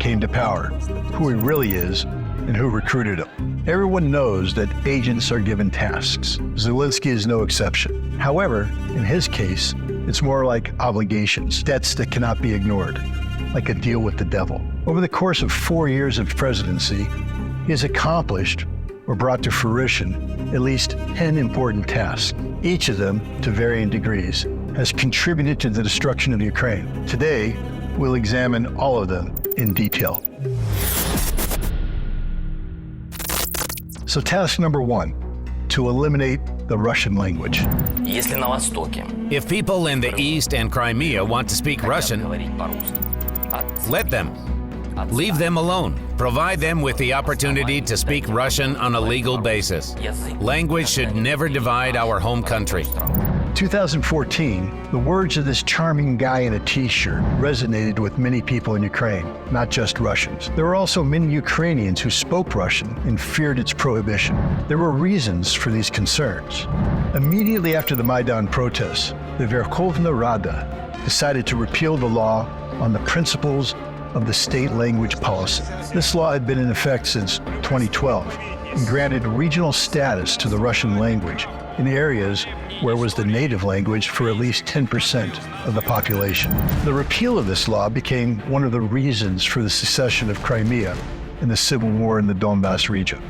came to power, who he really is, and who recruited him. Everyone knows that agents are given tasks. Zelensky is no exception. However, in his case, it's more like obligations, debts that cannot be ignored, like a deal with the devil. Over the course of 4 years of presidency, he has accomplished or brought to fruition at least 10 important tasks. Each of them, to varying degrees, has contributed to the destruction of Ukraine. Today, we'll examine all of them in detail. So task number 1, to eliminate the Russian language. If people in the East and Crimea want to speak Russian, let them. Leave them alone. Provide them with the opportunity to speak Russian on a legal basis. Language should never divide our home country. 2014, the words of this charming guy in a t-shirt resonated with many people in Ukraine, not just Russians. There were also many Ukrainians who spoke Russian and feared its prohibition. There were reasons for these concerns. Immediately after the Maidan protests, the Verkhovna Rada decided to repeal the law on the principles of the state language policy. This law had been in effect since 2012 and granted regional status to the Russian language in areas where it was the native language for at least 10% of the population. The repeal of this law became one of the reasons for the secession of Crimea and the civil war in the Donbas region.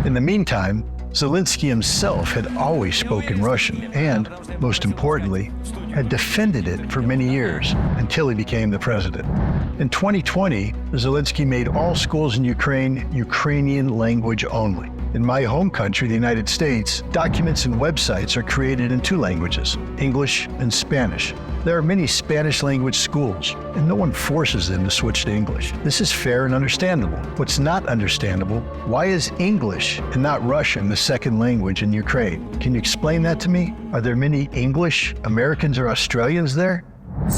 In the meantime, Zelensky himself had always spoken Russian and, most importantly, had defended it for many years until he became the president. In 2020, Zelensky made all schools in Ukraine Ukrainian language only. In my home country, the United States, documents and websites are created in 2 languages, English and Spanish. There are many Spanish language schools, and no one forces them to switch to English. This is fair and understandable. What's not understandable, why is English and not Russian the second language in Ukraine? Can you explain that to me? Are there many English, Americans, or Australians there?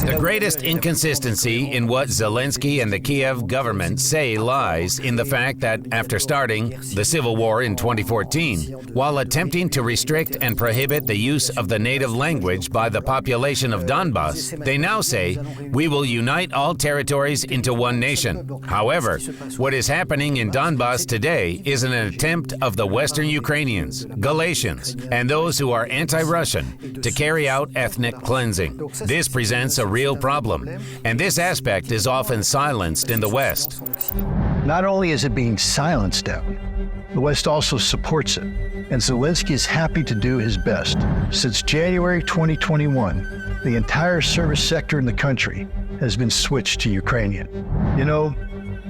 The greatest inconsistency in what Zelensky and the Kiev government say lies in the fact that after starting the civil war in 2014, while attempting to restrict and prohibit the use of the native language by the population of Donbas, they now say, we will unite all territories into one nation. However, what is happening in Donbas today is an attempt of the Western Ukrainians, Galatians, and those who are anti-Russian to carry out ethnic cleansing. This presents a real problem, and this aspect is often silenced in the West. Not only is it being silenced out, the West also supports it, and Zelensky is happy to do his best. Since January 2021, the entire service sector in the country has been switched to Ukrainian. You know,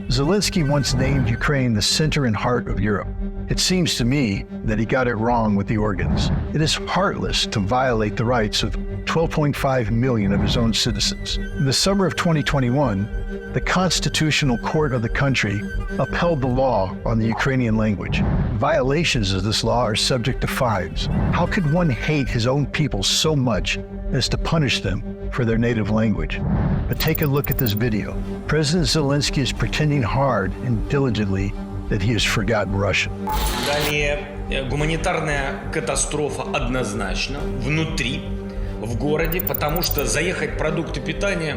Zelensky once named Ukraine the center and heart of Europe. It seems to me that he got it wrong with the organs. It is heartless to violate the rights of 12.5 million of his own citizens. In the summer of 2021, the Constitutional Court of the country upheld the law on the Ukrainian language. Violations of this law are subject to fines. How could one hate his own people so much as to punish them for their native language? But take a look at this video. President Zelensky is pretending hard and diligently that he has forgotten Russian. Далее гуманитарная катастрофа однозначно внутри, в городе, потому что заехать продукты питания,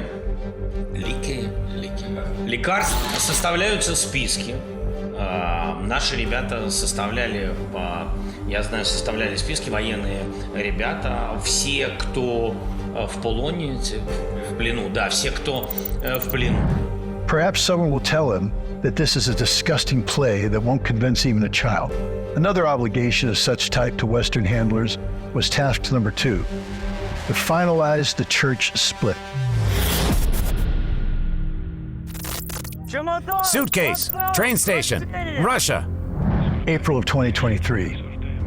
лекарств, составляются списки. Наши ребята составляли, я знаю, составляли списки, военные ребята, все, кто в полоне, в плену, да, все, кто в плену. Perhaps someone will tell him that this is a disgusting play that won't convince even a child. Another obligation of such type to Western handlers was task number 2, to finalize the church split. Suitcase, train station, Russia. April of 2023,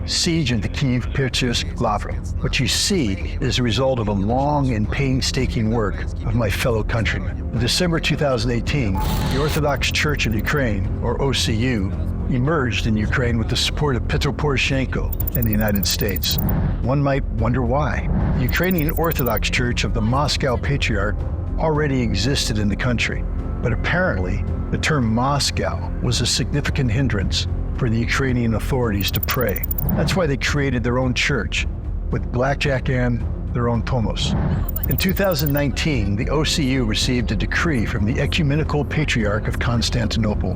siege into Kyiv, Pyrtsysk, Lavra. What you see is a result of a long and painstaking work of my fellow countrymen. In December 2018, the Orthodox Church of Ukraine, or OCU, emerged in Ukraine with the support of Petro Poroshenko and the United States. One might wonder why. The Ukrainian Orthodox Church of the Moscow Patriarch already existed in the country, but apparently the term Moscow was a significant hindrance for the Ukrainian authorities to pray. That's why they created their own church, with blackjack and their own tomos. In 2019, the OCU received a decree from the Ecumenical Patriarch of Constantinople,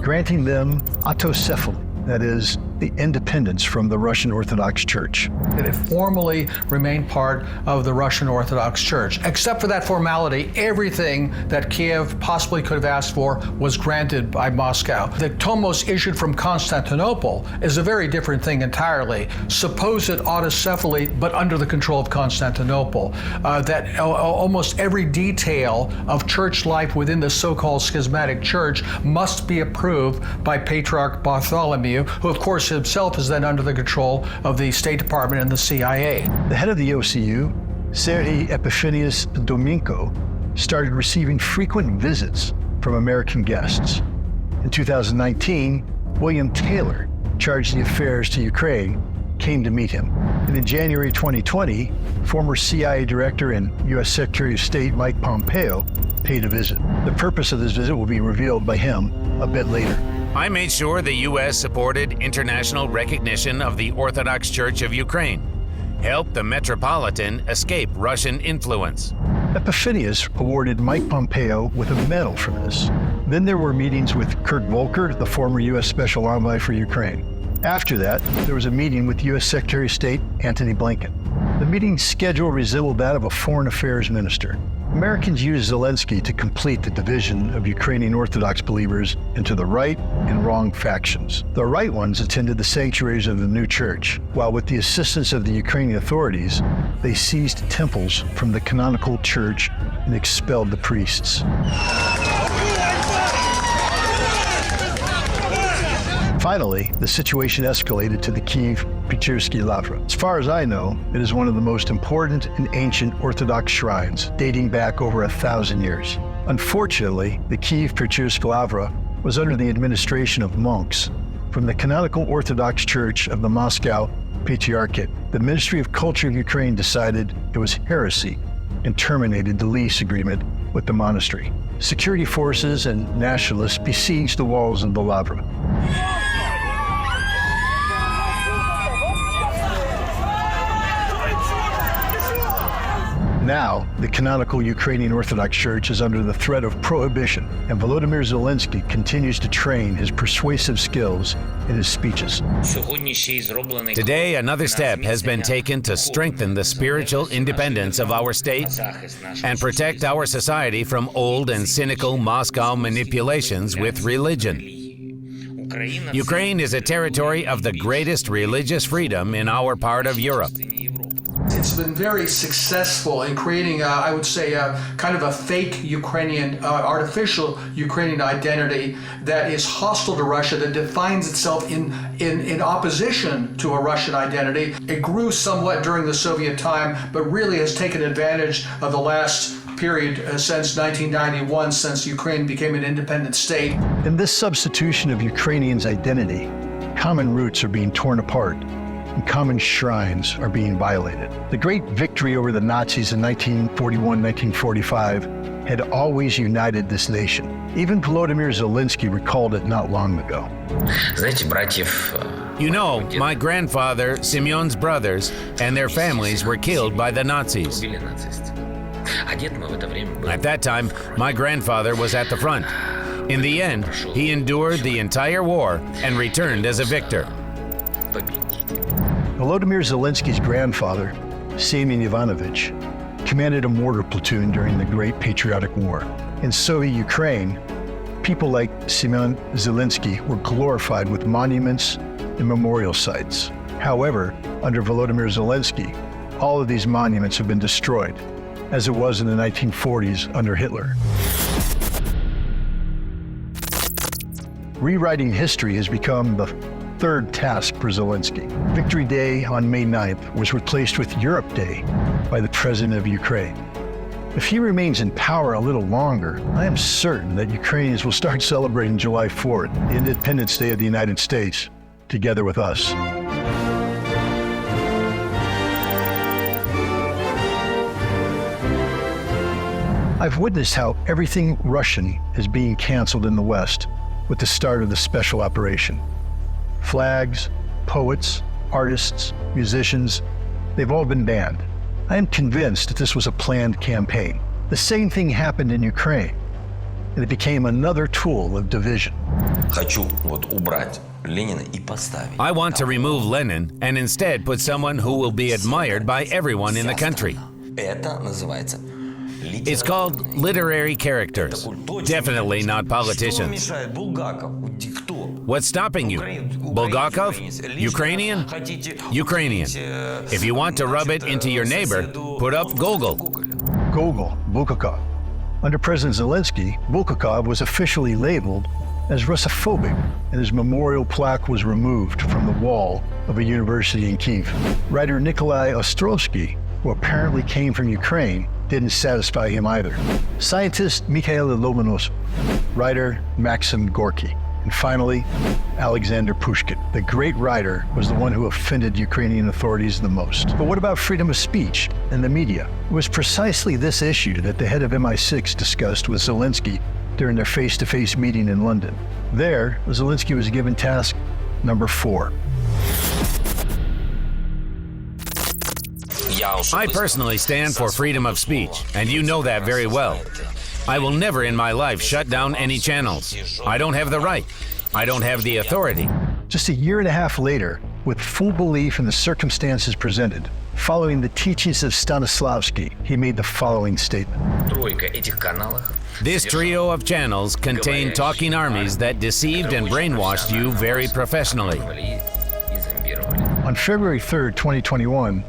granting them autocephaly, that is, the independence from the Russian Orthodox Church. It formally remained part of the Russian Orthodox Church. Except for that formality, everything that Kiev possibly could have asked for was granted by Moscow. The tomos issued from Constantinople is a very different thing entirely. Supposed autocephaly, but under the control of Constantinople. That almost every detail of church life within the so-called schismatic church must be approved by Patriarch Bartholomew, who of course himself is then under the control of the State Department and the CIA. The head of the OCU, Serhiy Epiphanius Dominko, started receiving frequent visits from American guests. In 2019, William Taylor, charged the affairs to Ukraine, came to meet him. And in January 2020, former CIA Director and U.S. Secretary of State Mike Pompeo paid a visit. The purpose of this visit will be revealed by him a bit later. I made sure the U.S. supported international recognition of the Orthodox Church of Ukraine, helped the Metropolitan escape Russian influence. Epiphanius awarded Mike Pompeo with a medal for this. Then there were meetings with Kurt Volker, the former U.S. Special Envoy for Ukraine. After that, there was a meeting with U.S. Secretary of State Antony Blinken. The meeting's schedule resembled that of a foreign affairs minister. Americans used Zelensky to complete the division of Ukrainian Orthodox believers into the right and wrong factions. The right ones attended the sanctuaries of the new church, while with the assistance of the Ukrainian authorities, they seized temples from the canonical church and expelled the priests. Finally, the situation escalated to the Kiev-Pechersky Lavra. As far as I know, it is one of the most important and ancient Orthodox shrines, dating back over 1,000 years. Unfortunately, the Kiev-Pechersky Lavra was under the administration of monks from the Canonical Orthodox Church of the Moscow Patriarchate. The Ministry of Culture of Ukraine decided it was heresy and terminated the lease agreement with the monastery. Security forces and nationalists besieged the walls of the Lavra. Now, the canonical Ukrainian Orthodox Church is under the threat of prohibition, and Volodymyr Zelensky continues to train his persuasive skills in his speeches. Today, another step has been taken to strengthen the spiritual independence of our state and protect our society from old and cynical Moscow manipulations with religion. Ukraine is a territory of the greatest religious freedom in our part of Europe. It's been very successful in creating, I would say, kind of a fake Ukrainian, artificial Ukrainian identity that is hostile to Russia, that defines itself in opposition to a Russian identity. It grew somewhat during the Soviet time, but really has taken advantage of the last period since 1991, since Ukraine became an independent state. In this substitution of Ukrainians' identity, common roots are being torn apart, and common shrines are being violated. The great victory over the Nazis in 1941-1945 had always united this nation. Even Volodymyr Zelensky recalled it not long ago. You know, my grandfather, Simeon's brothers, and their families were killed by the Nazis. At that time, my grandfather was at the front. In the end, he endured the entire war and returned as a victor. Volodymyr Zelensky's grandfather, Semyon Ivanovich, commanded a mortar platoon during the Great Patriotic War. In Soviet Ukraine, people like Semyon Zelensky were glorified with monuments and memorial sites. However, under Volodymyr Zelensky, all of these monuments have been destroyed, as it was in the 1940s under Hitler. Rewriting history has become the third task for Zelensky. Victory Day on May 9th was replaced with Europe Day by the President of Ukraine. If he remains in power a little longer, I am certain that Ukrainians will start celebrating July 4th, the Independence Day of the United States, together with us. I've witnessed how everything Russian is being canceled in the West with the start of the special operation. Flags, poets, artists, musicians, They've all been banned. I am convinced that this was a planned campaign. The same thing happened in Ukraine, and it became another tool of division. Хочу вот убрать Ленина и поставить. I want to remove Lenin and instead put someone who will be admired by everyone in the country. Это называется It's called literary characters. Definitely not politicians. Что мешает Булгаков? Кто? What's stopping you? Bulgakov? Ukrainian? Ukrainian. If you want to rub it into your neighbor, put up Gogol. Gogol, Bulgakov. Under President Zelensky, Bulgakov was officially labeled as Russophobic, and his memorial plaque was removed from the wall of a university in Kyiv. Writer Nikolai Ostrovsky, who apparently came from Ukraine, didn't satisfy him either. Scientist Mikhail Lomonosov, writer Maxim Gorky, and finally, Alexander Pushkin. The great writer was the one who offended Ukrainian authorities the most. But what about freedom of speech and the media? It was precisely this issue that the head of MI6 discussed with Zelensky during their face-to-face meeting in London. There, Zelensky was given task number 4. I personally stand for freedom of speech, and you know that very well. I will never in my life shut down any channels. I don't have the right. I don't have the authority. Just a year and a half later, with full belief in the circumstances presented, following the teachings of Stanislavski, he made the following statement. This trio of channels contain talking armies that deceived and brainwashed you very professionally. On February 3rd, 2021,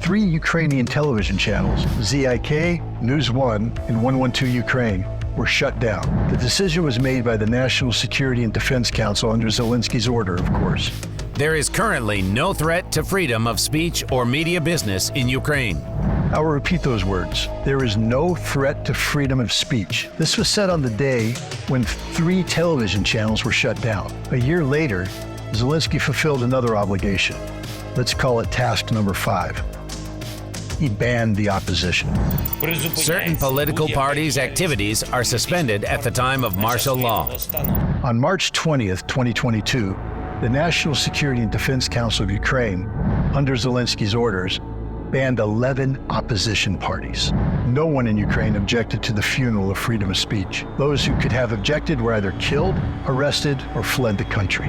3 Ukrainian television channels, ZIK, News 1, and 112 Ukraine, were shut down. The decision was made by the National Security and Defense Council under Zelensky's order, of course. There is currently no threat to freedom of speech or media business in Ukraine. I will repeat those words. There is no threat to freedom of speech. This was said on the day when 3 television channels were shut down. A year later, Zelensky fulfilled another obligation. Let's call it task number 5. He banned the opposition. Certain political parties' activities are suspended at the time of martial law. On March 20th, 2022, the National Security and Defense Council of Ukraine, under Zelensky's orders, banned 11 opposition parties. No one in Ukraine objected to the funeral of freedom of speech. Those who could have objected were either killed, arrested, or fled the country.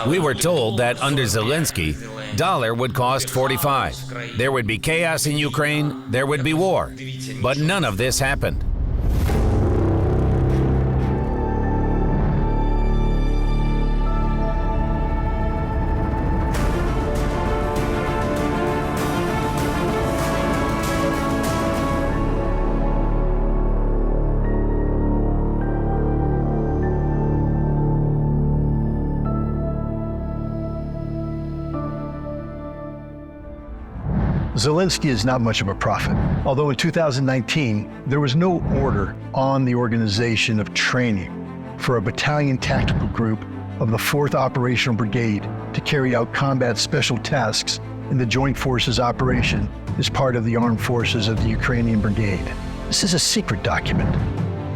We were told that under Zelensky, dollar would cost 45. There would be chaos in Ukraine, there would be war. But none of this happened. Zelensky is not much of a prophet. Although in 2019, there was no order on the organization of training for a battalion tactical group of the 4th Operational Brigade to carry out combat special tasks in the Joint Forces operation as part of the armed forces of the Ukrainian Brigade. This is a secret document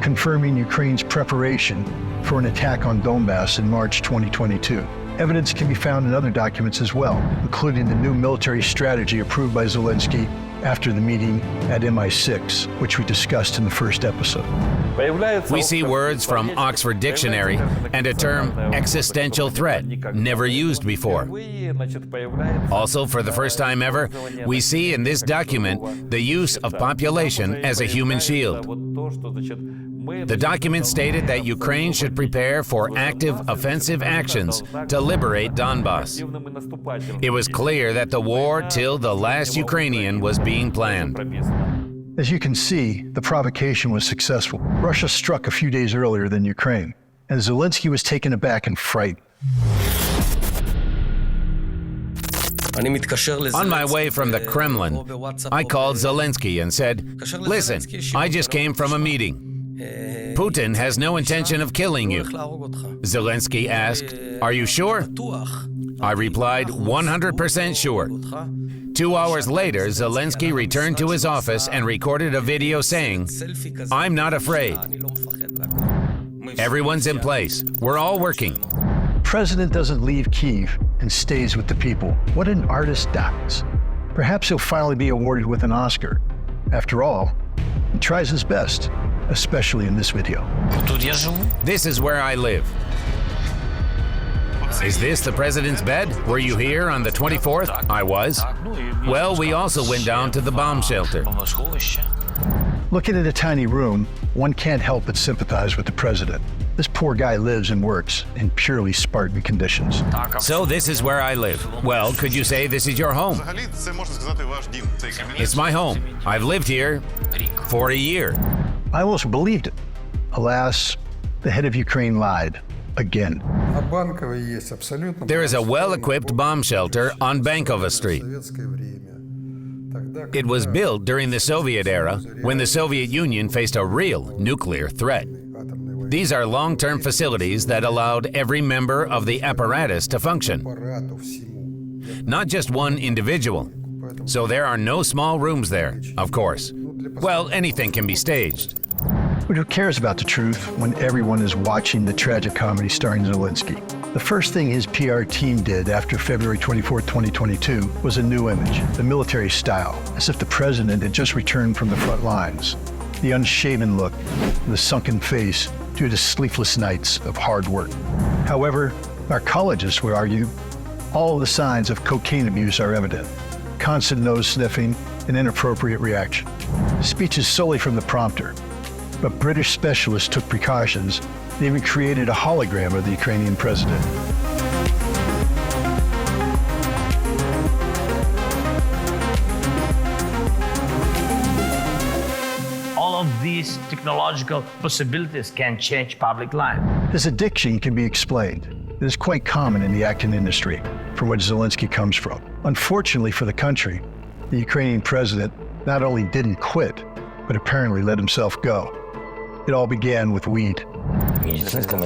confirming Ukraine's preparation for an attack on Donbass in March 2022. Evidence can be found in other documents as well, including the new military strategy approved by Zelensky after the meeting at MI6, which we discussed in the first episode. We see words from Oxford Dictionary and a term existential threat, never used before. Also, for the first time ever, we see in this document the use of population as a human shield. The document stated that Ukraine should prepare for active offensive actions to liberate Donbass. It was clear that the war till the last Ukrainian was being planned. As you can see, the provocation was successful. Russia struck a few days earlier than Ukraine, and Zelensky was taken aback and frightened. On my way from the Kremlin, I called Zelensky and said, "Listen, I just came from a meeting. Putin has no intention of killing you." Zelensky asked, "Are you sure?" I replied, 100% sure. 2 hours later, Zelensky returned to his office and recorded a video saying, "I'm not afraid. Everyone's in place. We're all working." The president doesn't leave Kyiv and stays with the people. What an artist dies. Perhaps he'll finally be awarded with an Oscar. After all, he tries his best, especially in this video. Тут я живу. This is where I live. Is this the president's bed? Were you here on the 24th? I was. Well, we also went down to the bomb shelter. Looking at a tiny room, one can't help but sympathize with the president. This poor guy lives and works in purely Spartan conditions. So this is where I live. Well, could you say this is your home? Взагалі, це можна сказати ваш дім. Цей кабінет. It's my home. I've lived here for a year. I almost believed it. Alas, the head of Ukraine lied. Again. На Банковой есть абсолютно. There is a well-equipped bomb shelter on Bankova Street. Советское время. Тогда, It was когда built during the Soviet era when the Soviet Union faced a real nuclear threat. атомной войны These are long-term facilities that allowed every member of the apparatus to function, аппарату всему. not just one individual. So there are no small rooms there, of course. Well, anything can be staged. But who cares about the truth when everyone is watching the tragic comedy starring Zelensky? The first thing his PR team did after February 24, 2022 was a new image, the military style, as if the president had just returned from the front lines. The unshaven look, the sunken face due to sleepless nights of hard work. However, narcologists would argue all the signs of cocaine abuse are evident. Constant nose sniffing and inappropriate reaction. Speech is solely from the prompter. But British specialists took precautions. They even created a hologram of the Ukrainian president. All of these technological possibilities can change public life. His addiction can be explained. It is quite common in the acting industry, from which Zelensky comes from. Unfortunately for the country, the Ukrainian president not only didn't quit, but apparently let himself go. It all began with weed.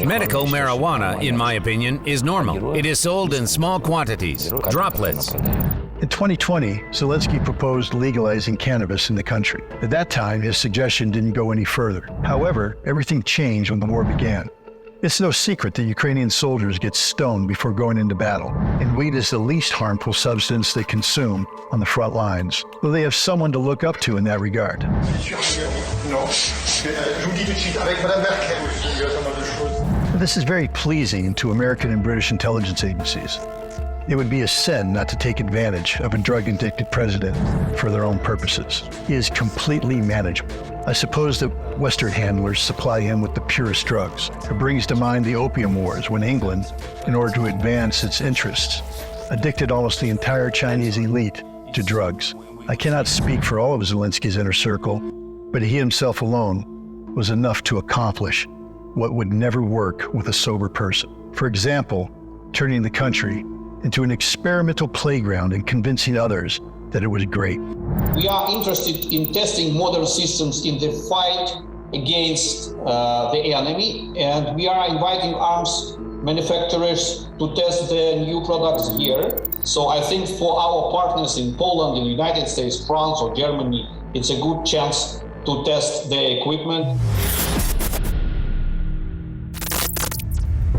Medical marijuana, in my opinion, is normal. It is sold in small quantities, droplets. In 2020, Zelensky proposed legalizing cannabis in the country. At that time, his suggestion didn't go any further. However, everything changed when the war began. It's no secret that Ukrainian soldiers get stoned before going into battle, and weed is the least harmful substance they consume on the front lines, though they have someone to look up to in that regard. This is very pleasing to American and British intelligence agencies. It would be a sin not to take advantage of a drug-addicted president for their own purposes. He is completely manageable. I suppose that Western handlers supply him with the purest drugs. It brings to mind the Opium Wars when England, in order to advance its interests, addicted almost the entire Chinese elite to drugs. I cannot speak for all of Zelensky's inner circle, but he himself alone was enough to accomplish what would never work with a sober person. For example, turning the country into an experimental playground and convincing others that it was great. We are interested in testing modern systems in the fight against the enemy, and we are inviting arms manufacturers to test their new products here. So I think for our partners in Poland, in the United States, France, or Germany, it's a good chance to test their equipment.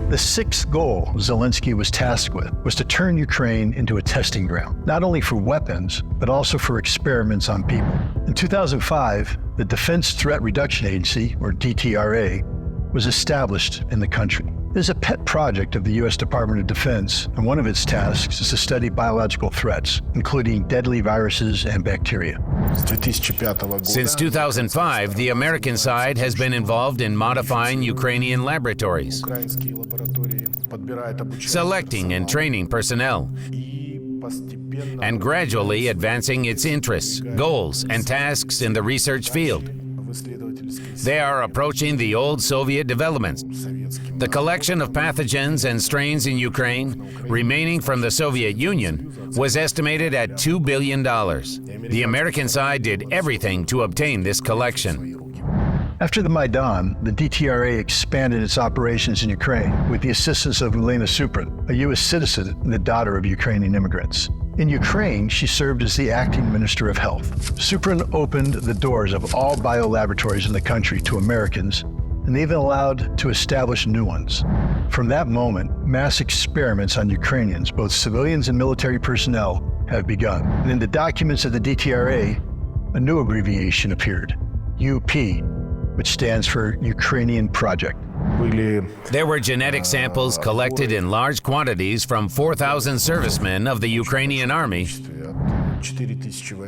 The sixth goal Zelensky was tasked with was to turn Ukraine into a testing ground, not only for weapons, but also for experiments on people. In 2005, the Defense Threat Reduction Agency, or DTRA, was established in the country. It is a pet project of the U.S. Department of Defense, and one of its tasks is to study biological threats, including deadly viruses and bacteria. Since 2005, the American side has been involved in modifying Ukrainian laboratories, selecting and training personnel, and gradually advancing its interests, goals, and tasks in the research field. They are approaching the old Soviet developments. The collection of pathogens and strains in Ukraine, remaining from the Soviet Union, was estimated at $2 billion. The American side did everything to obtain this collection. After the Maidan, the DTRA expanded its operations in Ukraine with the assistance of Elena Suprin, a U.S. citizen and the daughter of Ukrainian immigrants. In Ukraine, she served as the acting Minister of Health. Suprin opened the doors of all biolaboratories in the country to Americans, and even allowed to establish new ones. From that moment, mass experiments on Ukrainians, both civilians and military personnel, have begun. And in the documents of the DTRA, a new abbreviation appeared, UP, which stands for Ukrainian Project. There were genetic samples collected in large quantities from 4,000 servicemen of the Ukrainian army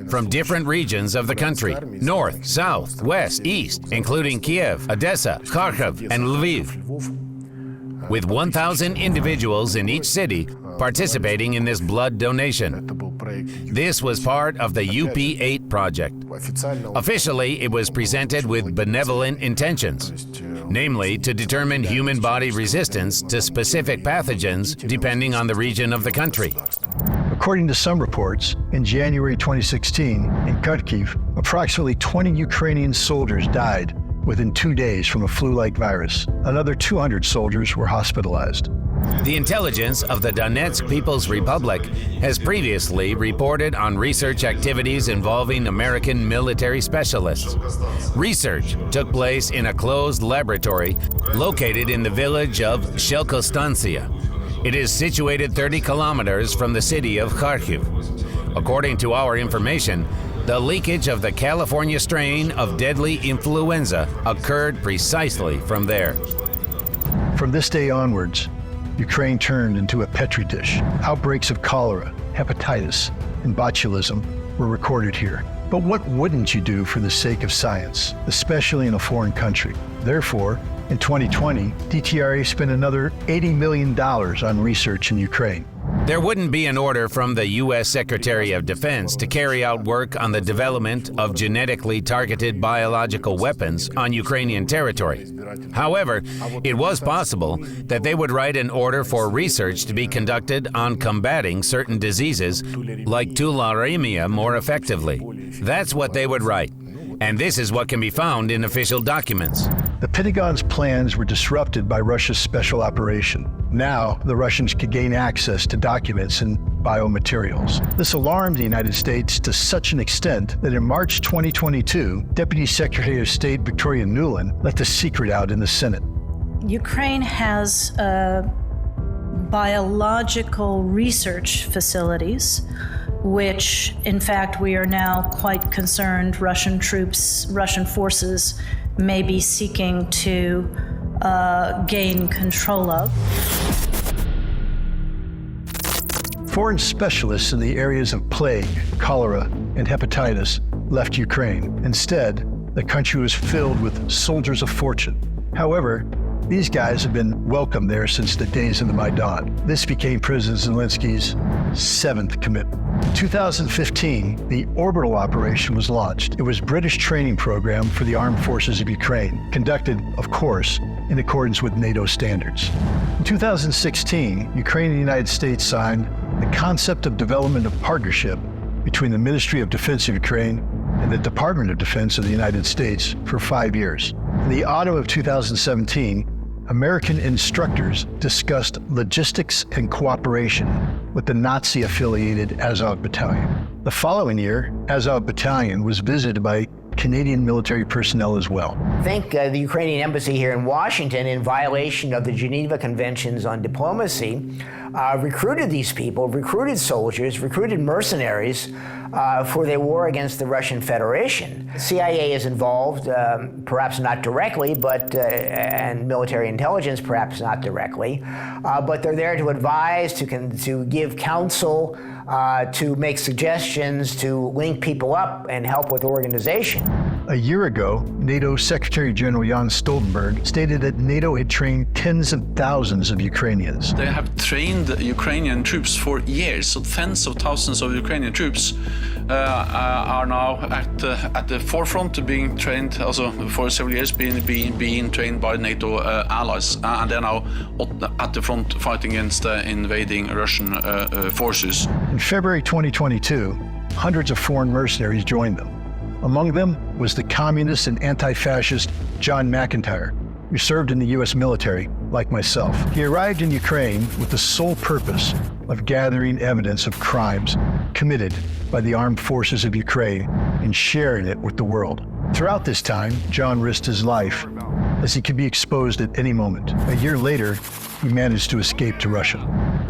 from different regions of the country, north, south, west, east, including Kiev, Odessa, Kharkiv, and Lviv, with 1,000 individuals in each city participating in this blood donation. This was part of the UP8 project. Officially, it was presented with benevolent intentions, namely to determine human body resistance to specific pathogens depending on the region of the country. According to some reports, in January 2016, in Kharkiv, approximately 20 Ukrainian soldiers died within 2 days from a flu-like virus. Another 200 soldiers were hospitalized. The intelligence of the Donetsk People's Republic has previously reported on research activities involving American military specialists. Research took place in a closed laboratory located in the village of Shelkostansia. It is situated 30 kilometers from the city of Kharkiv. According to our information, the leakage of the California strain of deadly influenza occurred precisely from there. From this day onwards, Ukraine turned into a petri dish. Outbreaks of cholera, hepatitis, and botulism were recorded here. But what wouldn't you do for the sake of science, especially in a foreign country? Therefore, in 2020, DTRA spent another $80 million on research in Ukraine. There wouldn't be an order from the U.S. Secretary of Defense to carry out work on the development of genetically targeted biological weapons on Ukrainian territory. However, it was possible that they would write an order for research to be conducted on combating certain diseases like tularemia more effectively. That's what they would write. And this is what can be found in official documents. The Pentagon's plans were disrupted by Russia's special operation. Now, the Russians could gain access to documents and biomaterials. This alarmed the United States to such an extent that in March 2022, Deputy Secretary of State Victoria Nuland let the secret out in the Senate. Ukraine has biological research facilities, which, in fact, we are now quite concerned Russian forces may be seeking to gain control of. Foreign specialists in the areas of plague, cholera, and hepatitis left Ukraine. Instead, the country was filled with soldiers of fortune. However, these guys have been welcome there since the days of the Maidan. This became President Zelensky's 7th commitment. In 2015, the orbital operation was launched. It was a British training program for the armed forces of Ukraine, conducted, of course, in accordance with NATO standards. In 2016, Ukraine and the United States signed the concept of development of partnership between the Ministry of Defense of Ukraine and the Department of Defense of the United States for 5 years. In the autumn of 2017, American instructors discussed logistics and cooperation with the Nazi-affiliated Azov Battalion. The following year, Azov Battalion was visited by Canadian military personnel as well. I think the Ukrainian embassy here in Washington, in violation of the Geneva Conventions on Diplomacy, recruited these people, recruited soldiers, recruited mercenaries for their war against the Russian Federation. The CIA is involved, perhaps not directly, but and military intelligence perhaps not directly, but they're there to advise, to give counsel, to make suggestions, to link people up and help with organization. A year ago, NATO Secretary General Jens Stoltenberg stated that NATO had trained tens of thousands of Ukrainians. They have trained Ukrainian troops for years, so tens of thousands of Ukrainian troops are now at the forefront, being trained also for several years, being trained by NATO allies, and they're now at the front fighting against invading Russian forces. In February 2022, hundreds of foreign mercenaries joined them. Among them was the communist and anti-fascist John McIntyre, who served in the U.S. military, like myself. He arrived in Ukraine with the sole purpose of gathering evidence of crimes committed by the armed forces of Ukraine and sharing it with the world. Throughout this time, John risked his life, as he could be exposed at any moment. A year later, he managed to escape to Russia.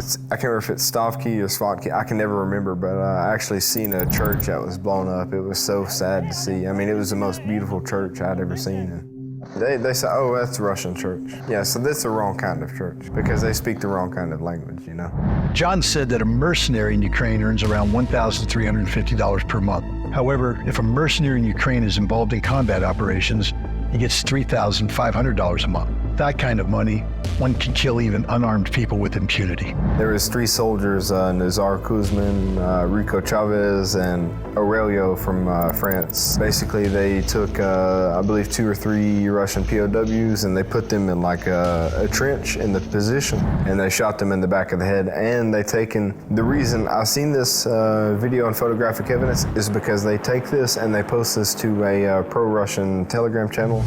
I can't remember if it's Stavki or Svatki. I can never remember, but I actually seen a church that was blown up. It was so sad to see. I mean, it was the most beautiful church I'd ever seen. They say, oh, that's the Russian church. Yeah, so that's the wrong kind of church because they speak the wrong kind of language, you know. John said that a mercenary in Ukraine earns around $1,350 per month. However, if a mercenary in Ukraine is involved in combat operations, he gets $3,500 a month. That kind of money, one can kill even unarmed people with impunity. There was 3 soldiers, Nazar Kuzmin, Rico Chavez, and Aurelio from France. Basically, they took, I believe, 2 or 3 Russian POWs, and they put them in like a trench in the position, and they shot them in the back of the head. And they taken, the reason I've seen this video and photographic evidence is because they take this and they post this to a pro-Russian Telegram channel.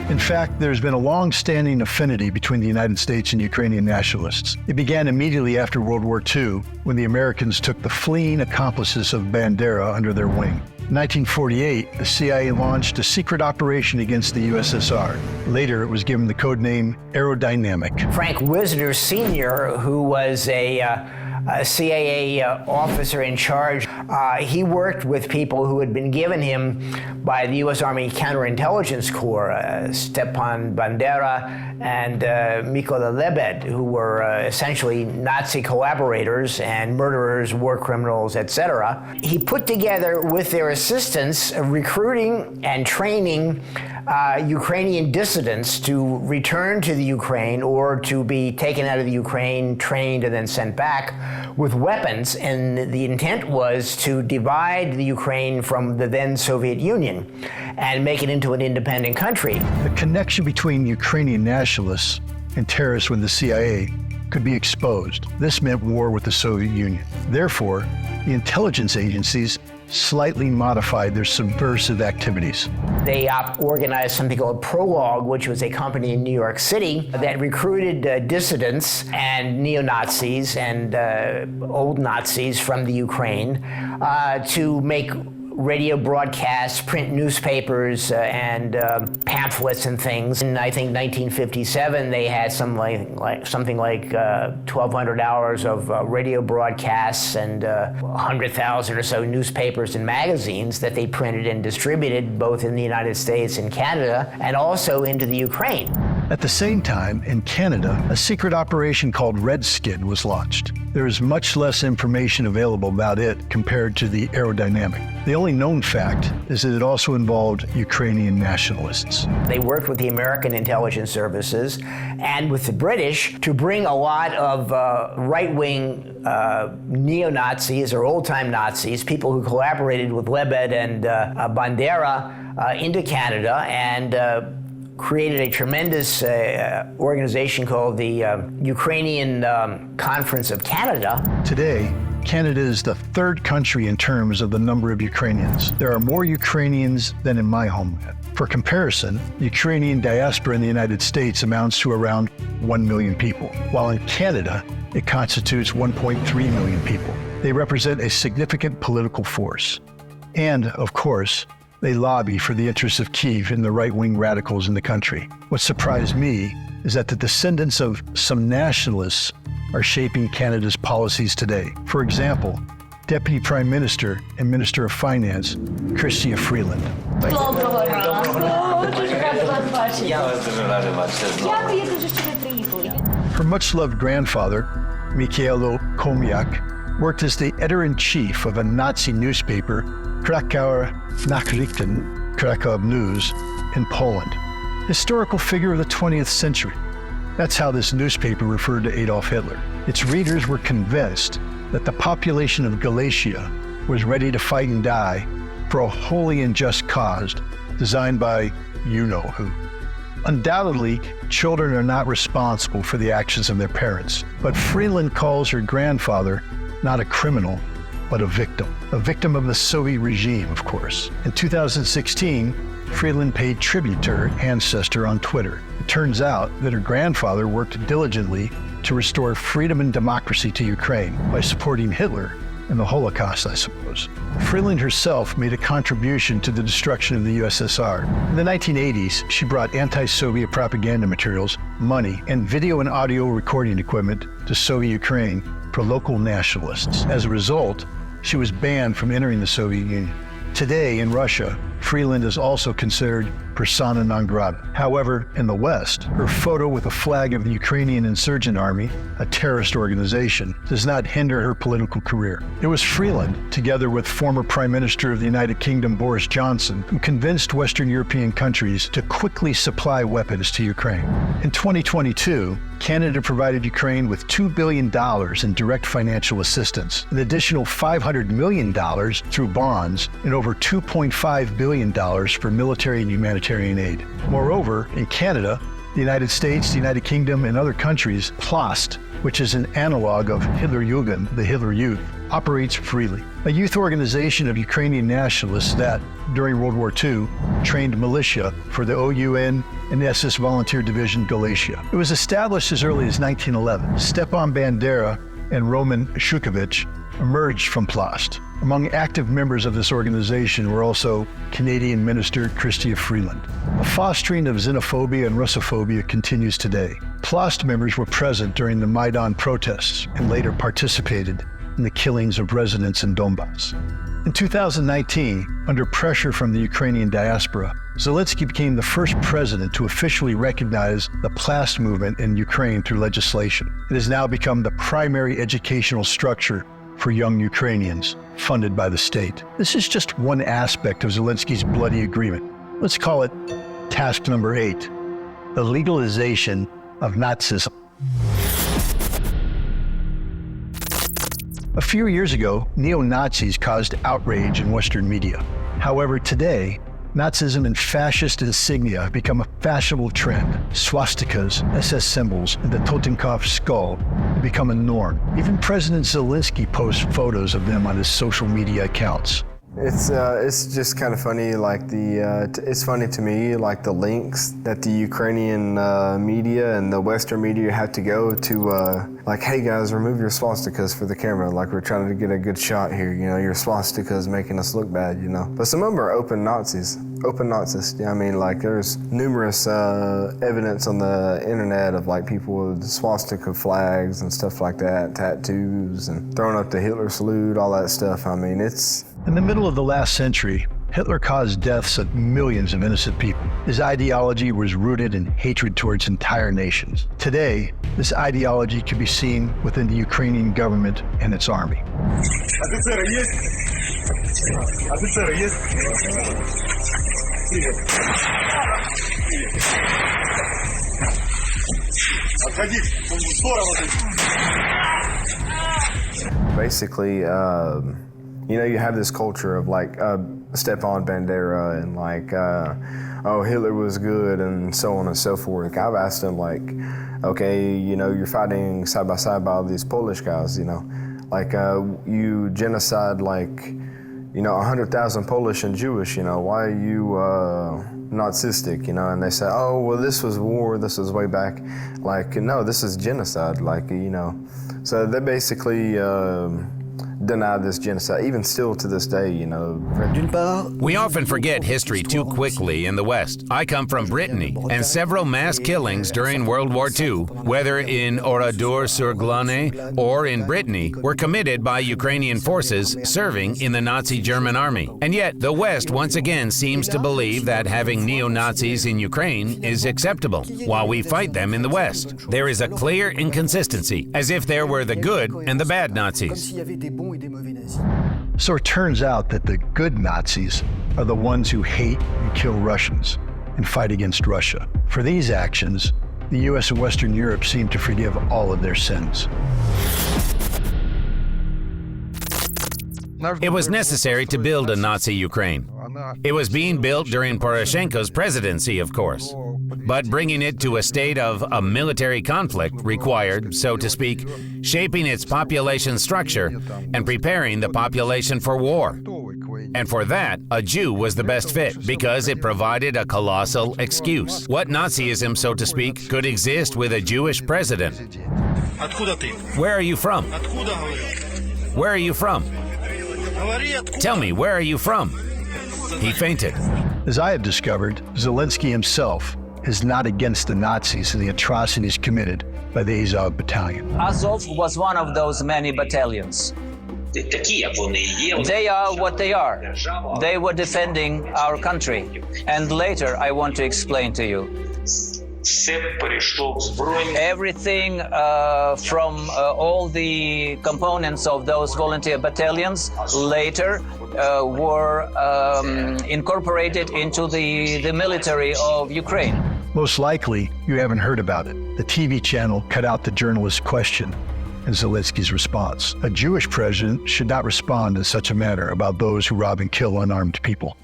In fact, there's been a long-standing affinity between the United States and Ukrainian nationalists. It began immediately after World War II, when the Americans took the fleeing accomplices of Bandera under their wing. In 1948, the CIA launched a secret operation against the USSR. Later, it was given the code name Aerodynamic. Frank Wisner Sr., who was a CIA officer in charge. He worked with people who had been given him by the U.S. Army Counterintelligence Corps, Stepan Bandera and Mykola Lebed, who were essentially Nazi collaborators and murderers, war criminals, etc. He put together, with their assistance, recruiting and training Ukrainian dissidents to return to the Ukraine or to be taken out of the Ukraine, trained, and then sent back with weapons. And the intent was to divide the Ukraine from the then Soviet Union and make it into an independent country. The connection between Ukrainian nationalists and terrorists with the CIA could be exposed. This meant war with the Soviet Union. Therefore, the intelligence agencies slightly modified their subversive activities. They organized something called Prologue, which was a company in New York City that recruited dissidents and neo-Nazis and old Nazis from the Ukraine to make radio broadcasts, print newspapers, and pamphlets and things. In, I think, 1957, they had something like 1,200 hours of radio broadcasts and 100,000 or so newspapers and magazines that they printed and distributed both in the United States and Canada, and also into the Ukraine. At the same time, in Canada, a secret operation called Red Skin was launched. There is much less information available about it compared to the Aerodynamic. The only known fact is that it also involved Ukrainian nationalists. They worked with the American intelligence services and with the British to bring a lot of right-wing neo-Nazis or old-time Nazis, people who collaborated with Lebed and Bandera, into Canada and created a tremendous organization called the Ukrainian Conference of Canada. Today, Canada is the 3rd country in terms of the number of Ukrainians. There are more Ukrainians than in my homeland. For comparison, the Ukrainian diaspora in the United States amounts to around 1 million people, while in Canada, it constitutes 1.3 million people. They represent a significant political force. And, of course, they lobby for the interests of Kyiv and the right-wing radicals in the country. What surprised me is that the descendants of some nationalists are shaping Canada's policies today. For example, Deputy Prime Minister and Minister of Finance, Chrystia Freeland. Her much-loved grandfather, Mikhailo Komiak, worked as the editor-in-chief of a Nazi newspaper, Krakauer Nachrichten, Krakow News, in Poland. Historical figure of the 20th century. That's how this newspaper referred to Adolf Hitler. Its readers were convinced that the population of Galicia was ready to fight and die for a wholly unjust cause designed by you-know-who. Undoubtedly, children are not responsible for the actions of their parents, but Freeland calls her grandfather not a criminal, but a victim of the Soviet regime, of course. In 2016, Freeland paid tribute to her ancestor on Twitter. It turns out that her grandfather worked diligently to restore freedom and democracy to Ukraine by supporting Hitler and the Holocaust, I suppose. Freeland herself made a contribution to the destruction of the USSR. In the 1980s, she brought anti-Soviet propaganda materials money, and video and audio recording equipment to Soviet Ukraine for local nationalists. As a result, she was banned from entering the Soviet Union. Today in Russia, Freeland is also considered persona non grata. However, in the West, her photo with a flag of the Ukrainian Insurgent Army, a terrorist organization, does not hinder her political career. It was Freeland, together with former Prime Minister of the United Kingdom Boris Johnson, who convinced Western European countries to quickly supply weapons to Ukraine. In 2022, Canada provided Ukraine with $2 billion in direct financial assistance, an additional $500 million through bonds, and over $2.5 billion for military and humanitarian aid. Moreover, in Canada, the United States, the United Kingdom, and other countries, PLOST, which is an analog of Hitlerjugend, the Hitler Youth, operates freely. A youth organization of Ukrainian nationalists that, during World War II, trained militia for the OUN and SS Volunteer Division Galicia. It was established as early as 1911. Stepan Bandera and Roman Shukovich emerged from PLOST. Among active members of this organization were also Canadian Minister Chrystia Freeland. The fostering of xenophobia and Russophobia continues today. PLOST members were present during the Maidan protests and later participated in the killings of residents in Donbass. In 2019, under pressure from the Ukrainian diaspora, Zelensky became the first president to officially recognize the PLOST movement in Ukraine through legislation. It has now become the primary educational structure for young Ukrainians, funded by the state. This is just one aspect of Zelensky's bloody agreement. Let's call it task number 8, the legalization of Nazism. A few years ago, neo-Nazis caused outrage in Western media. However, today, Nazism and fascist insignia have become a fashionable trend. Swastikas, SS symbols, and the Totenkopf skull have become a norm. Even President Zelensky posts photos of them on his social media accounts. It's just kind of funny, like it's funny to me, like the links that the Ukrainian media and the Western media have to go to, like, hey guys, remove your swastikas for the camera, like we're trying to get a good shot here, you know, your swastikas making us look bad, you know. But some of them are open Nazis, yeah, I mean, like there's numerous evidence on the internet of like people with swastika flags and stuff like that, tattoos, and throwing up the Hitler salute, all that stuff. I mean, it's... In the middle of the last century, Hitler caused deaths of millions of innocent people. His ideology was rooted in hatred towards entire nations. Today, this ideology can be seen within the Ukrainian government and its army. Basically, you know, you have this culture of like Stepan Bandera and like, oh, Hitler was good and so on and so forth. I've asked them like, okay, you know, you're fighting side by side by all these Polish guys, you know, like you genocide like, you know, 100,000 Polish and Jewish, you know, why are you Nazistic, you know? And they say, oh, well, this was war, this was way back. Like, no, this is genocide, like, you know. So they basically deny this genocide, even still to this day, you know. We often forget history too quickly in the West. I come from Brittany, and several mass killings during World War II, whether in Oradour-sur-Glane or in Brittany, were committed by Ukrainian forces serving in the Nazi German army. And yet, the West once again seems to believe that having neo-Nazis in Ukraine is acceptable, while we fight them in the West. There is a clear inconsistency, as if there were the good and the bad Nazis. So it turns out that the good Nazis are the ones who hate and kill Russians and fight against Russia. For these actions, the US and Western Europe seem to forgive all of their sins. It was necessary to build a Nazi Ukraine. It was being built during Poroshenko's presidency, of course. But bringing it to a state of a military conflict required, so to speak, shaping its population structure and preparing the population for war. And for that, a Jew was the best fit because it provided a colossal excuse. What Nazism, so to speak, could exist with a Jewish president? Where are you from? Where are you from? Tell me, where are you from? He fainted. As I have discovered, Zelensky himself is not against the Nazis and the atrocities committed by the Azov Battalion. Azov was one of those many battalions. They are what they are. They were defending our country. And later I want to explain to you. Everything from all the components of those volunteer battalions later were incorporated into the military of Ukraine. Most likely, you haven't heard about it. The TV channel cut out the journalist's question and Zelensky's response. A Jewish president should not respond in such a manner about those who rob and kill unarmed people.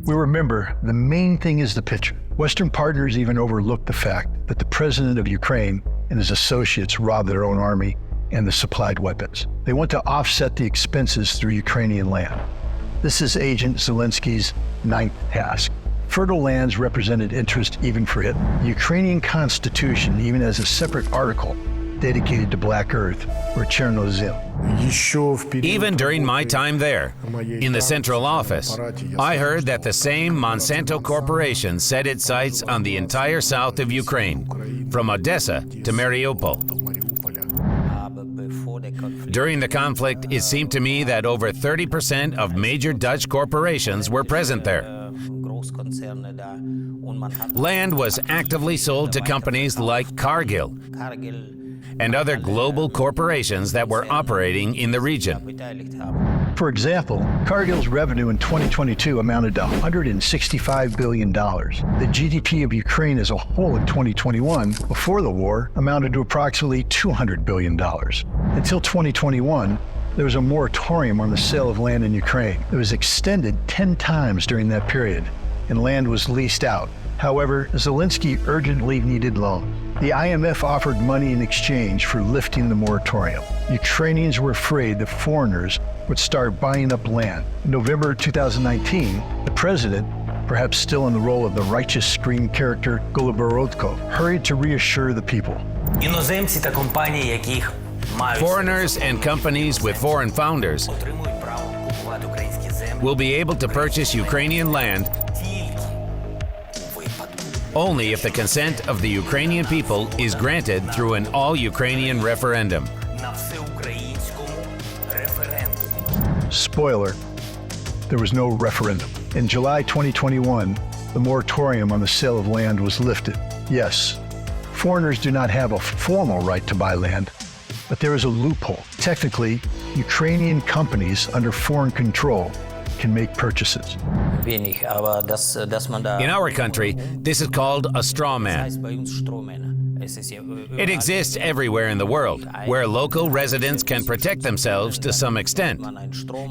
We remember the main thing is the picture. Western partners even overlooked the fact that the president of Ukraine and his associates robbed their own army and the supplied weapons. They want to offset the expenses through Ukrainian land. This is Agent Zelensky's 9th task. Fertile lands represented interest even for Hitler. The Ukrainian constitution even has a separate article dedicated to Black Earth or Chernozem. Even during my time there, in the central office, I heard that the same Monsanto Corporation set its sights on the entire south of Ukraine, from Odessa to Mariupol. During the conflict, it seemed to me that over 30% of major Dutch corporations were present there. Land was actively sold to companies like Cargill and other global corporations that were operating in the region. For example, Cargill's revenue in 2022 amounted to $165 billion. The GDP of Ukraine as a whole in 2021, before the war, amounted to approximately $200 billion. Until 2021, there was a moratorium on the sale of land in Ukraine. It was extended 10 times during that period, and land was leased out. However, Zelensky urgently needed loans. The IMF offered money in exchange for lifting the moratorium. Ukrainians were afraid that foreigners would start buying up land. In November 2019, the president, perhaps still in the role of the righteous screen character Goloborodko, hurried to reassure the people. Foreigners and companies with foreign founders will be able to purchase Ukrainian land only if the consent of the Ukrainian people is granted through an all-Ukrainian referendum. Spoiler, there was no referendum. In July 2021, the moratorium on the sale of land was lifted. Yes, foreigners do not have a formal right to buy land, but there is a loophole. Technically, Ukrainian companies under foreign control can make purchases. In our country, this is called a straw man. It exists everywhere in the world, where local residents can protect themselves to some extent.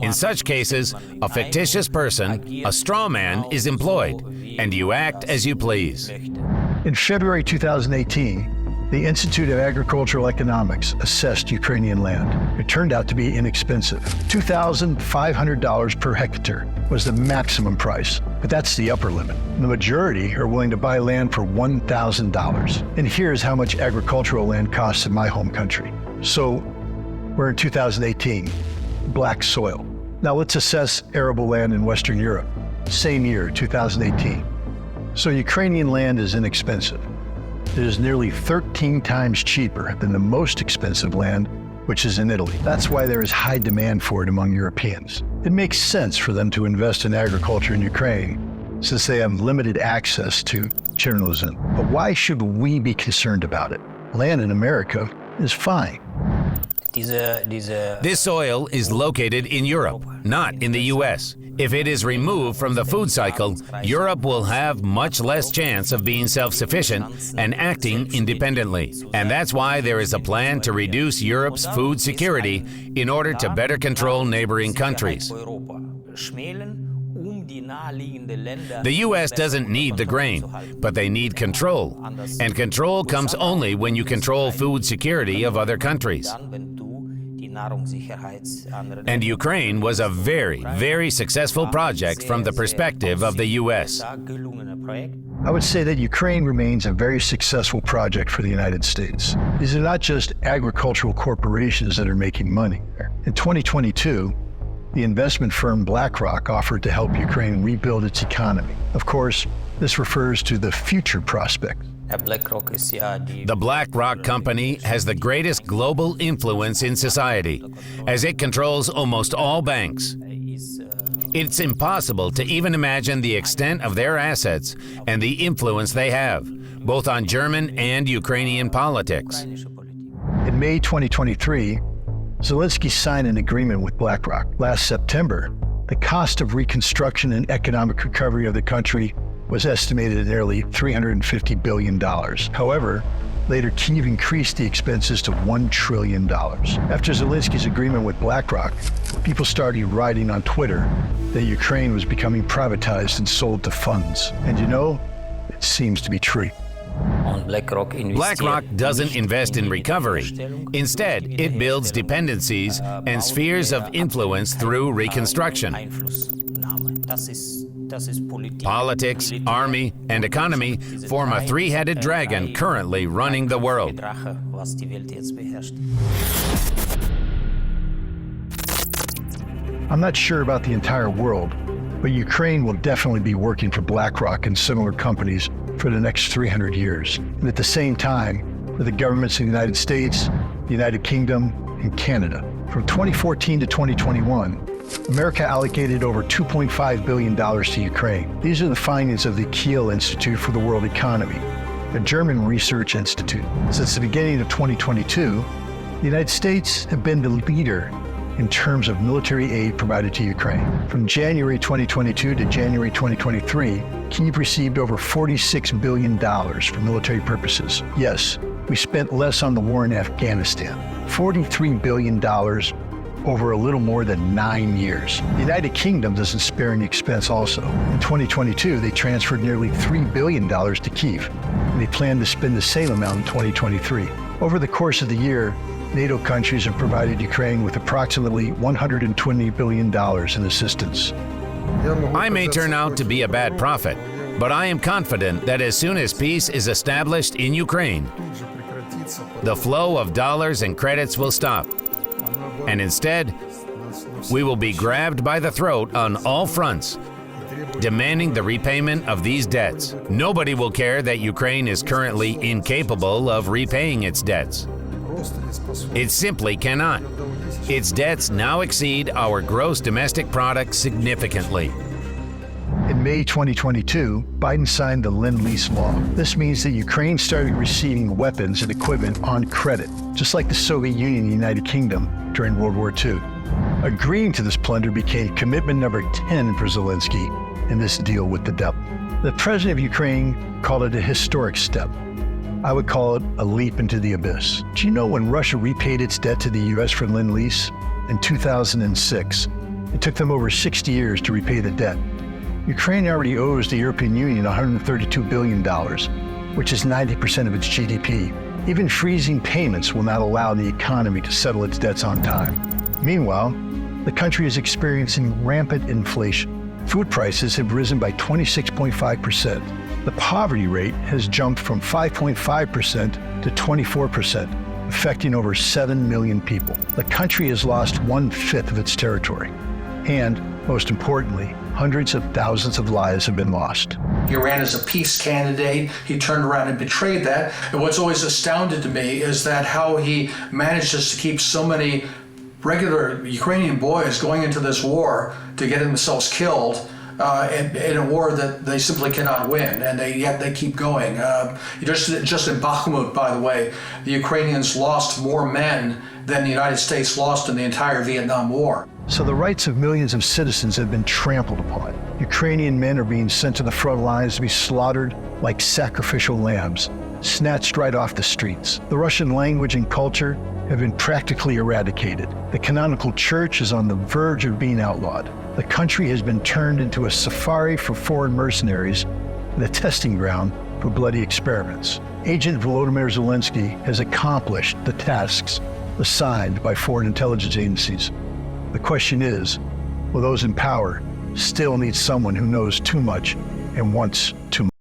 In such cases, a fictitious person, a straw man, is employed, and you act as you please. In February 2018, the Institute of Agricultural Economics assessed Ukrainian land. It turned out to be inexpensive. $2,500 per hectare was the maximum price, but that's the upper limit. The majority are willing to buy land for $1,000. And here's how much agricultural land costs in my home country. So we're in 2018, black soil. Now let's assess arable land in Western Europe. Same year, 2018. So Ukrainian land is inexpensive. It is nearly 13 times cheaper than the most expensive land, which is in Italy. That's why there is high demand for it among Europeans. It makes sense for them to invest in agriculture in Ukraine, since they have limited access to Chernozem. But why should we be concerned about it? Land in America is fine. This soil is located in Europe, not in the US. If it is removed from the food cycle, Europe will have much less chance of being self-sufficient and acting independently. And that's why there is a plan to reduce Europe's food security in order to better control neighboring countries. The U.S. doesn't need the grain, but they need control. And control comes only when you control food security of other countries. And Ukraine was a very, very successful project from the perspective of the U.S. I would say that Ukraine remains a very successful project for the United States. These are not just agricultural corporations that are making money. In 2022, the investment firm BlackRock offered to help Ukraine rebuild its economy. Of course, this refers to the future prospects. The BlackRock company has the greatest global influence in society, as it controls almost all banks. It's impossible to even imagine the extent of their assets and the influence they have, both on German and Ukrainian politics. In May 2023, Zelensky signed an agreement with BlackRock. Last September, the cost of reconstruction and economic recovery of the country was estimated at nearly $350 billion. However, later Kyiv increased the expenses to $1 trillion. After Zelensky's agreement with BlackRock, people started writing on Twitter that Ukraine was becoming privatized and sold to funds. And you know, it seems to be true. BlackRock doesn't invest in recovery. Instead, it builds dependencies and spheres of influence through reconstruction. Politics, army, and economy form a three-headed dragon currently running the world. I'm not sure about the entire world, but Ukraine will definitely be working for BlackRock and similar companies for the next 300 years. And at the same time, for the governments of the United States, the United Kingdom, and Canada. From 2014 to 2021, America allocated over $2.5 billion to Ukraine. These are the findings of the Kiel Institute for the World Economy, a German research institute. Since the beginning of 2022, the United States have been the leader in terms of military aid provided to Ukraine. From January 2022 to January 2023, Kyiv received over $46 billion for military purposes. Yes, we spent less on the war in Afghanistan, $43 billion over a little more than 9 years. The United Kingdom doesn't spare any expense also. In 2022, they transferred nearly $3 billion to Kyiv, and they plan to spend the same amount in 2023. Over the course of the year, NATO countries have provided Ukraine with approximately $120 billion in assistance. I may turn out to be a bad prophet, but I am confident that as soon as peace is established in Ukraine, the flow of dollars and credits will stop. And instead, we will be grabbed by the throat on all fronts, demanding the repayment of these debts. Nobody will care that Ukraine is currently incapable of repaying its debts. It simply cannot. Its debts now exceed our gross domestic product significantly. In May 2022, Biden signed the Lend-Lease law. This means that Ukraine started receiving weapons and equipment on credit, just like the Soviet Union and the United Kingdom during World War II. Agreeing to this plunder became commitment number 10 for Zelensky in this deal with the devil. The president of Ukraine called it a historic step. I would call it a leap into the abyss. Do you know when Russia repaid its debt to the U.S. for Lend-Lease? In 2006. It took them over 60 years to repay the debt. Ukraine already owes the European Union $132 billion, which is 90% of its GDP. Even freezing payments will not allow the economy to settle its debts on time. Meanwhile, the country is experiencing rampant inflation. Food prices have risen by 26.5%. The poverty rate has jumped from 5.5% to 24%, affecting over 7 million people. The country has lost 1/5 of its territory. And, most importantly, hundreds of thousands of lives have been lost. He ran as a peace candidate. He turned around and betrayed that. And what's always astounded to me is that how he manages to keep so many regular Ukrainian boys going into this war to get themselves killed in a war that they simply cannot win, and yet they keep going. Just in Bakhmut, by the way, the Ukrainians lost more men than the United States lost in the entire Vietnam War. So the rights of millions of citizens have been trampled upon. Ukrainian men are being sent to the front lines to be slaughtered like sacrificial lambs, snatched right off the streets. The Russian language and culture have been practically eradicated. The canonical church is on the verge of being outlawed. The country has been turned into a safari for foreign mercenaries and a testing ground for bloody experiments. Agent Volodymyr Zelensky has accomplished the tasks assigned by foreign intelligence agencies. The question is, will those in power still need someone who knows too much and wants too much?